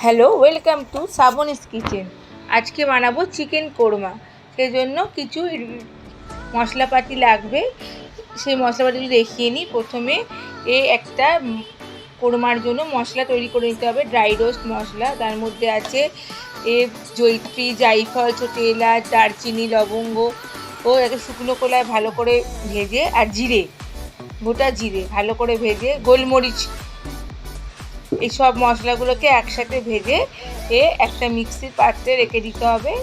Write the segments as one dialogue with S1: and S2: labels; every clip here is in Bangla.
S1: Hello, welcome to Shrabani's kitchen. আজকে বানাবো চিকেন কোরমা। সেই জন্য কিছু মশলাপাতি লাগবে, সেই মশলাপাতিগুলো দেখিয়ে নিই। প্রথমে একটা কোরমার জন্য মশলা তৈরি করে নিতে হবে, ড্রাই রোস্ট মশলা। তার মধ্যে আছে জয়িত্রী, জায়ফল, ছোটো এলাচ, দারচিনি, লবঙ্গ ও একটা শুকনো কলায় ভালো করে ভেজে, আর জিরে, গোটা জিরে ভালো করে ভেজে, গোলমরিচ, এই সব মশলাগুলোকে একসাথে ভেজে একটা মিক্সির পাত্রে রেখে দিতে হবে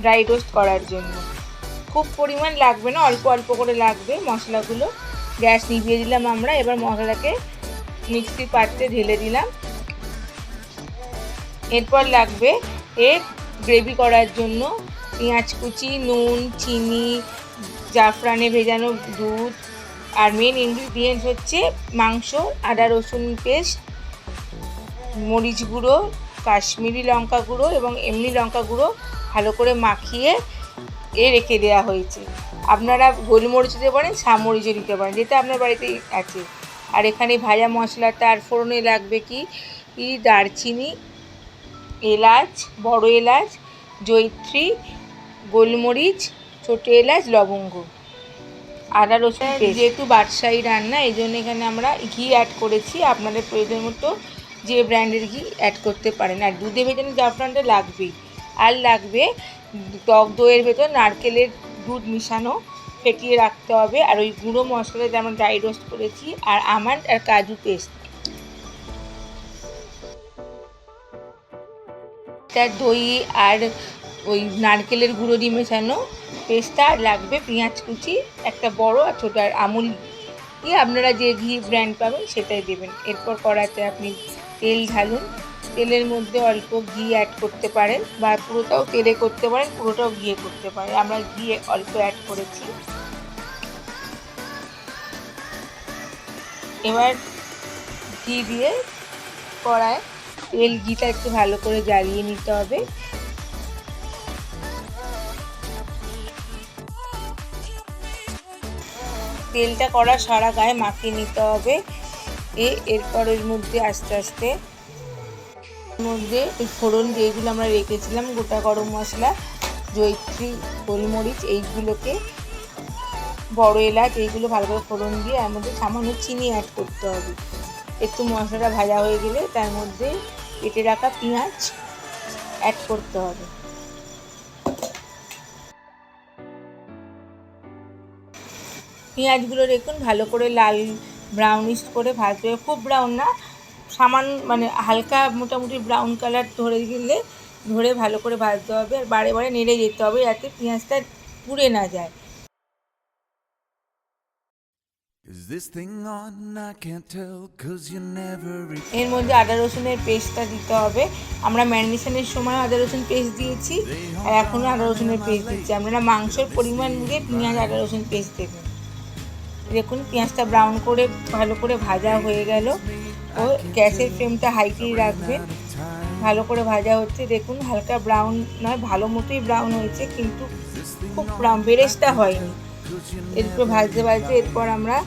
S1: ড্রাই রোস্ট করার জন্য। খুব পরিমাণ লাগবে না, অল্প অল্প করে লাগবে মশলাগুলো। গ্যাস নিভিয়ে দিলাম আমরা। এবার মশলাটাকে মিক্সির পাত্রে ঢেলে দিলাম। এরপর লাগবে গ্রেভি করার জন্য পেঁয়াজ কুচি, নুন, চিনি, জাফরানে ভেজানো দুধ, আর মেন ইনগ্রিডিয়েন্টস হচ্ছে মাংস, আদা রসুন পেস্ট, মরিচ গুঁড়ো, কাশ্মীরি লঙ্কা গুঁড়ো এবং এমনি লঙ্কা গুঁড়ো ভালো করে মাখিয়ে রেখে দেওয়া হয়েছে। আপনারা গোলমরিচ দিতে পারেন, সামরিচও দিতে পারেন, যেটা আপনার বাড়িতে আছে। আর এখানে ভাজা মশলাটা আর ফোড়নে লাগবে কি দারচিনি, এলাচ, বড় এলাচ, জয়িত্রী, গোলমরিচ, ছোটো এলাচ, লবঙ্গ, আদা রসুন। যেহেতু বাদশাহী রান্না, এই জন্য এখানে আমরা ঘি অ্যাড করেছি। আপনাদের প্রয়োজন মতো যে ব্র্যান্ডের ঘি অ্যাড করতে পারেন। আর দুধে ভেজানো জাফরানটা লাগবেই। আর লাগবে টক দইয়ের ভেতর নারকেলের দুধ মিশানো, ফেটিয়ে রাখতে হবে। আর ওই গুঁড়ো মশলাটা আমরা ড্রাই রোস্ট করেছি, আর আমন্ড আর কাজু পেস্ট। তার দই আর ওই নারকেলের গুঁড়ো দিয়ে মেশানো পেস্টটা। আর লাগবে পেঁয়াজ কুচি একটা বড়, আর ছোটো, আর আমুল দিয়ে আপনারা যে ঘি ব্র্যান্ড পাবেন সেটাই দেবেন। এরপর কড়াইতে আপনি তেল ঢালুন। তেলের মধ্যে অল্প ঘি অ্যাড করতে পারেন, বা পুরোটাও তেলে করতে পারেন, পুরোটাও ঘিয়ে করতে পারেন। আমরা ঘি অল্প অ্যাড করেছি। এবার ঘি দিয়ে কড়ায় ঘিটা একটু ভালো করে জ্বালিয়ে নিতে হবে। তেলটা কড়া সারা গায়ে মাখিয়ে নিতে হবে। এরপর ওর মধ্যে আস্তে আস্তে ওই ফোড়ন যেইগুলো আমরা রেখেছিলাম, গোটা গরম মশলা, জয়িত্রী, গোলমরিচ, এইগুলোকে, বড় এলাচ, এইগুলো ভালো করে ফোড়ন দিয়ে এর মধ্যে সামান্য চিনি অ্যাড করতে হবে। একটু মশলাটা ভাজা হয়ে গেলে তার মধ্যে কেটে রাখা পেঁয়াজ অ্যাড করতে হবে। পেঁয়াজগুলো দেখুন ভালো করে লাল ব্রাউনিশ করে ভাজতে হবে। খুব ব্রাউন না, সামান্য মানে হালকা মোটামুটি ব্রাউন কালার ধরে ভালো করে ভাজতে হবে। আর বারে বারে নেড়ে যেতে হবে যাতে পেঁয়াজটা পুড়ে না যায়। এর মধ্যে আদা রসুনের পেস্টটা দিতে হবে। আমরা ম্যারিনেশনের সময় আদা রসুন পেস্ট দিয়েছি, আর এখনও আদা রসুনের পেস্ট দিচ্ছি। আপনারা মাংসের পরিমাণ বুঝে পেঁয়াজ আদা রসুন পেস্ট দেবেন। দেখুন পেঁয়াজটা ব্রাউন করে ভালো করে ভাজা হয়ে গেল। ও গ্যাসের ফ্লেমটা হাইতেই রাখবেন। ভালো করে ভাজা হচ্ছে, দেখুন হালকা ব্রাউন নয়, ভালো মতোই ব্রাউন হয়েছে, কিন্তু খুব ব্রাউন বেরেস্তা হয়নি। এরপর ভাজতে ভাজতে এরপর আমরা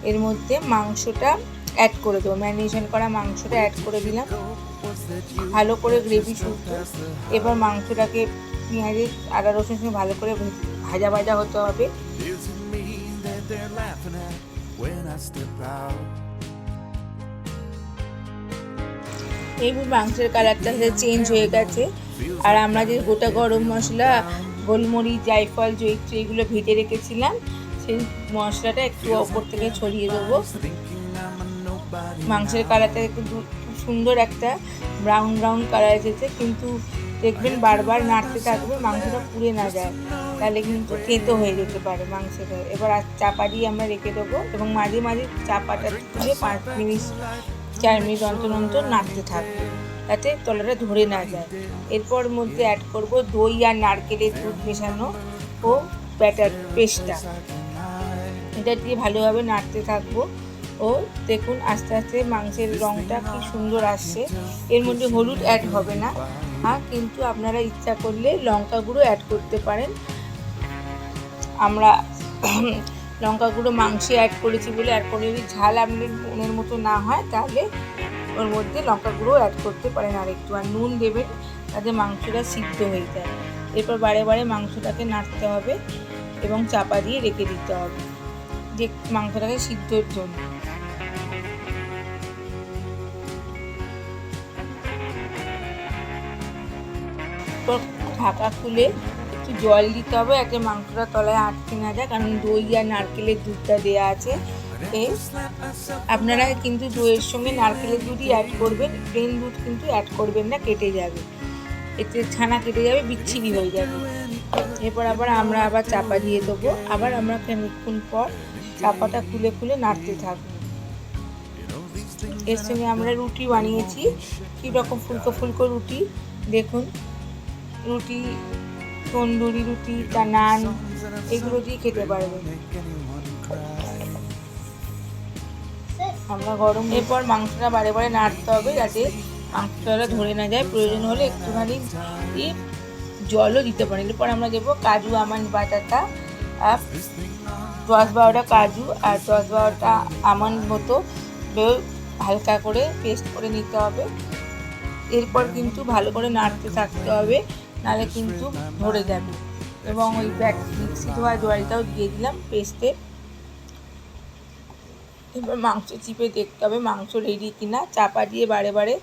S1: এর মধ্যে মাংসটা অ্যাড করে দেবো। ম্যারিনেশন করা মাংসটা অ্যাড করে দিলাম। ভালো করে গ্রেভি শুকনো। এবার মাংসটাকে পেঁয়াজের আদা রসুন সঙ্গে ভালো করে ভাজা হতে হবে। এইবার মাংসের কালারটা চেঞ্জ হয়ে গেছে। আর আমরা যে গোটা গরম মশলা, গোলমরিচ, জায়ফল, জয়িত্রী এগুলো ভেজে রেখেছিলাম, সেই মশলাটা একটু ওপর থেকে ছড়িয়ে দেবো। মাংসের কালারটা একটু খুব সুন্দর একটা ব্রাউন কালার এসেছে, কিন্তু দেখবেন বারবার নাড়তে থাকবে, মাংসটা পুড়ে না যায়, তাহলে কিন্তু তেতো হয়ে যেতে পারে মাংসটা। এবার চাপা দিয়ে আমরা রেখে দেবো, এবং মাঝে মাঝে চাপাটা তুলে 4 মিনিট অন্তর নাড়তে থাকবে, যাতে তলাটা ধরে না যায়। এরপর মধ্যে অ্যাড করব দই আর নারকেলের দুধ মেশানো ও পেস্টটা। এটা দিয়ে ভালোভাবে নাড়তে থাকবো। ও দেখুন আস্তে আস্তে মাংসের রঙটা কি সুন্দর আসছে। এর মধ্যে হলুদ অ্যাড হবে না, কিন্তু আপনারা ইচ্ছা করলে লঙ্কা গুঁড়ো অ্যাড করতে পারেন। আমরা লঙ্কা গুঁড়ো মাংসে অ্যাড করেছি বলে অ্যাড করে, যদি ঝাল আপনাদের মনের মতো না হয় তাহলে ওর মধ্যে লঙ্কা গুঁড়ো অ্যাড করতে পারেন আরেকটু, আর নুন দেবেন যাতে মাংসটা সিদ্ধ হয়ে যায়। এরপর বারে বারে মাংসটাকে নাড়তে হবে এবং চাপা দিয়ে রেখে দিতে হবে যে মাংসটাকে সিদ্ধর জন্য। ঢাকা খুলে একটু জল দিতে হবে যাতে মাংসটা তলায় আটকে না যায়, কারণ দই আর নারকেলের দুধটা দেওয়া আছে। আপনারা কিন্তু দইয়ের সঙ্গে নারকেলের দুধই অ্যাড করবেন, প্লেন দুধ কিন্তু অ্যাড করবেন না, কেটে যাবে, এতে ছানা কেটে যাবে, বিচ্ছিরি হয়ে যাবে। এরপর আমরা আবার চাপা দিয়ে দেবো, আবার আমরা খানিকক্ষণ পর চাপাটা খুলে খুলে নাড়তে থাকবো। এর সঙ্গে আমরা রুটি বানিয়েছি, কীরকম ফুলকো ফুলকো রুটি দেখুন, রুটি তন্দুরি রুটি বা নান এগুলো দিয়ে খেতে পারবেন আমরা গরম। এরপর মাংসটা বারে বারে নাড়তে হবে যাতে মাংসটা ধরে না যায়, প্রয়োজন হলে একটুখানি জলও দিতে পারেন। এরপর আমরা দেবো কাজু আমন্ড বাটাটা, 10-12টা কাজু আর 10-12টা আমন্ড মতো হালকা করে পেস্ট করে নিতে হবে। এরপর কিন্তু ভালো করে নাড়তে থাকতে হবে, নাহলে কিন্তু ধরে যাবে। এবং ওই মিক্সি ধোয়া জলটাও দিয়ে দিলাম পেস্টে। এবার মাংস চিপে দেখতে হবে মাংস রেডি কিনা, চাপা দিয়ে বারে বারে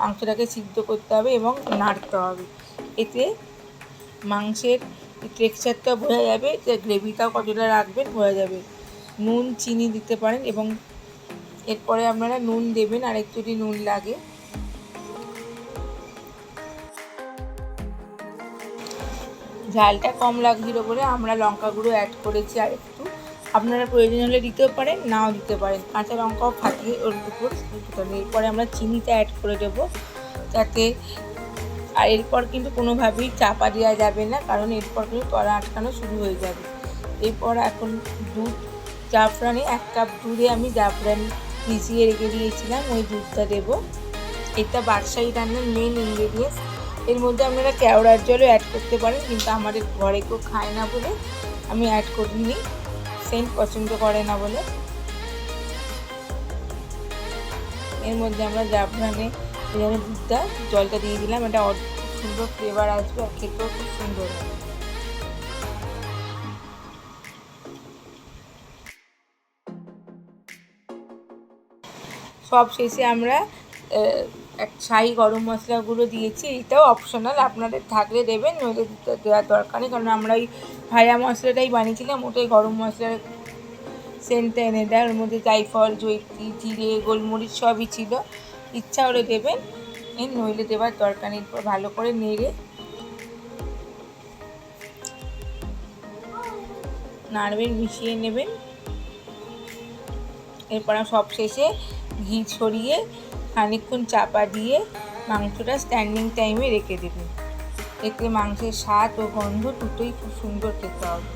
S1: মাংসটাকে সিদ্ধ করতে হবে এবং নাড়তে হবে। এতে মাংসের টেক্সচারটা বোঝা যাবে, যে গ্রেভিটাও কতটা রাখবেন বোঝা যাবে। নুন চিনি দিতে পারেন এবং এরপরে আপনারা নুন দেবেন আর একটু যদি নুন লাগে। ঝালটা কম লাগছিল বলে আমরা লঙ্কা গুঁড়ো অ্যাড করেছি আর একটু, আপনারা প্রয়োজন হলে দিতেও পারেন, নাও দিতে পারেন। কাঁচা লঙ্কাও ফাটিয়ে ওর উপর দিতে পারেন। এরপরে আমরা চিনিটা অ্যাড করে দেবো যাতে, আর এরপর কিন্তু কোনোভাবেই চাপা দেওয়া যাবে না, কারণ এরপর কিন্তু তলা আটকানো শুরু হয়ে যাবে। এরপর এখন দুধ, জাফরানে 1 কাপ দুধে আমি জাফরান ভিজিয়ে রেখে দিয়েছিলাম, ওই দুধটা দেবো। এটা বাদশাহী রান্নার মেন ইনগ্রেডিয়েন্টস। এর মধ্যে আপনারা কেওড়ার জলও অ্যাড করতে পারেন, কিন্তু আমাদের ঘরে কেউ খায় না বলে আমি অ্যাড করিনি, সেন্ট পছন্দ করে না বলে। এর মধ্যে আমরা জাফরানে দুধটা জলটা দিয়ে দিলাম, এটা খুব সুন্দর ফ্লেভার আসবে আর খেতেও খুব সুন্দর হবে। সব শেষে আমরা শাহি গরম মশলাগুলো দিয়েছি, এটাও অপশনাল, আপনাদের থাকলে দেবেন, নইলে দেওয়ার দরকার নেই, কারণ আমরা ওই ভাজা মশলাটাই বানিয়েছিলাম, ওটাই গরম মশলার সেন্টটা এনে দেয়। ওর মধ্যে জায়ফল, জয়িত্রী, জিরে, গোলমরিচ সবই ছিল, ইচ্ছা হলে দেবেন, নইলে দেওয়ার দরকার নেই। এরপর ভালো করে নেড়ে নাড়বেন, মিশিয়ে নেবেন। এরপর সব শেষে ঘি ছড়িয়ে খানিকক্ষণ চাপা দিয়ে মাংসটা স্ট্যান্ডিং টাইমে রেখে দেবেন। এতে মাংসের স্বাদ ও গন্ধ দুটোই খুব সুন্দর খেতে হবে।